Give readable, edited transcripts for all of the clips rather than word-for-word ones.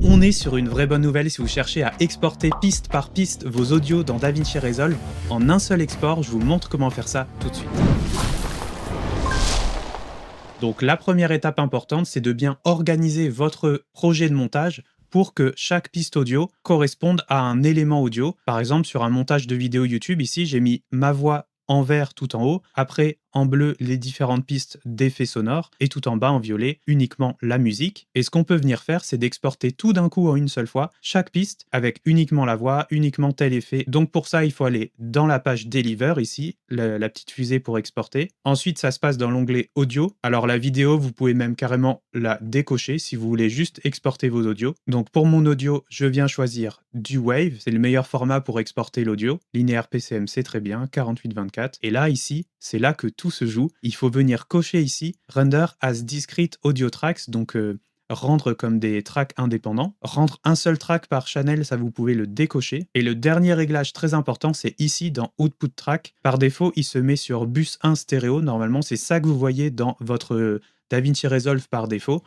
On est sur une vraie bonne nouvelle si vous cherchez à exporter piste par piste vos audios dans DaVinci Resolve en un seul export. Je vous montre comment faire ça tout de suite. Donc la première étape importante, c'est de bien organiser votre projet de montage pour que chaque piste audio corresponde à un élément audio. Par exemple, sur un montage de vidéo YouTube, ici, j'ai mis ma voix en vert tout en haut, après en bleu les différentes pistes d'effets sonores et tout en bas en violet uniquement la musique. Et ce qu'on peut venir faire, c'est d'exporter tout d'un coup en une seule fois chaque piste avec uniquement la voix, uniquement tel effet. Donc pour ça, il faut aller dans la page Deliver ici, la petite fusée pour exporter. Ensuite, ça se passe dans l'onglet audio. Alors la vidéo, vous pouvez même carrément la décocher si vous voulez juste exporter vos audios. Donc pour mon audio, je viens choisir du Wave, c'est le meilleur format pour exporter l'audio. Linéaire PCM, c'est très bien, 48-24. Et là, ici, c'est là que tout se joue. Il faut venir cocher ici Render as discrete audio tracks, donc rendre comme des tracks indépendants. Rendre un seul track par channel, ça vous pouvez le décocher. Et le dernier réglage très important, c'est ici dans Output Track. Par défaut, il se met sur bus 1 stéréo. Normalement, c'est ça que vous voyez dans votre DaVinci Resolve par défaut.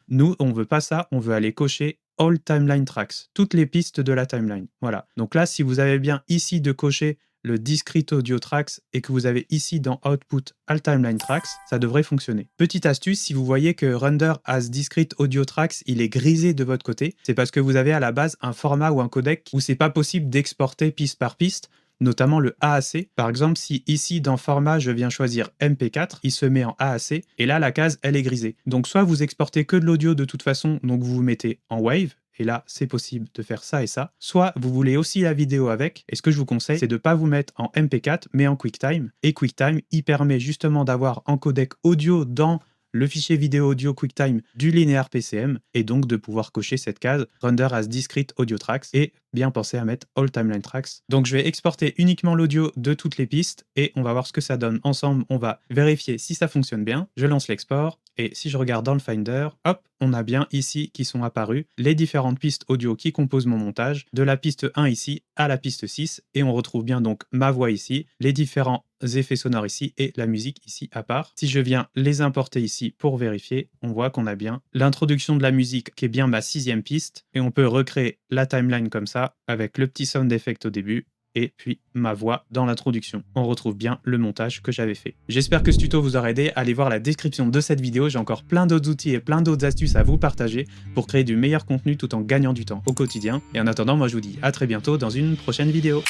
Nous, on veut pas ça, on veut aller cocher All Timeline Tracks, toutes les pistes de la timeline. Voilà. Donc là, si vous avez bien ici de cocher le Discrete Audio Tracks et que vous avez ici dans Output All Timeline Tracks, ça devrait fonctionner. Petite astuce, si vous voyez que Render as Discrete Audio Tracks, il est grisé de votre côté, c'est parce que vous avez à la base un format ou un codec où c'est pas possible d'exporter piste par piste, notamment le AAC. Par exemple, si ici dans format, je viens choisir MP4, il se met en AAC et là, la case, elle est grisée. Donc soit vous exportez que de l'audio de toute façon, donc vous vous mettez en Wave, et là, c'est possible de faire ça et ça. Soit vous voulez aussi la vidéo avec, et ce que je vous conseille, c'est de ne pas vous mettre en MP4, mais en QuickTime. Et QuickTime, il permet justement d'avoir un codec audio dans le fichier vidéo audio QuickTime du linéaire PCM, et donc de pouvoir cocher cette case Render as Discrete Audio Tracks, et bien penser à mettre All Timeline Tracks. Donc je vais exporter uniquement l'audio de toutes les pistes, et on va voir ce que ça donne ensemble. On va vérifier si ça fonctionne bien. Je lance l'export, et si je regarde dans le Finder, hop, on a bien ici qui sont apparues les différentes pistes audio qui composent mon montage, de la piste 1 ici à la piste 6, et on retrouve bien donc ma voix ici, les différents effets sonores ici et la musique ici à part. Si je viens les importer ici pour vérifier, on voit qu'on a bien l'introduction de la musique qui est bien ma 6e piste, et on peut recréer la timeline comme ça avec le petit sound effect au début et puis ma voix dans l'introduction. On retrouve bien le montage que j'avais fait. J'espère que ce tuto vous aura aidé. Allez voir la description de cette vidéo, j'ai encore plein d'autres outils et plein d'autres astuces à vous partager pour créer du meilleur contenu tout en gagnant du temps au quotidien. Et en attendant, moi je vous dis à très bientôt dans une prochaine vidéo.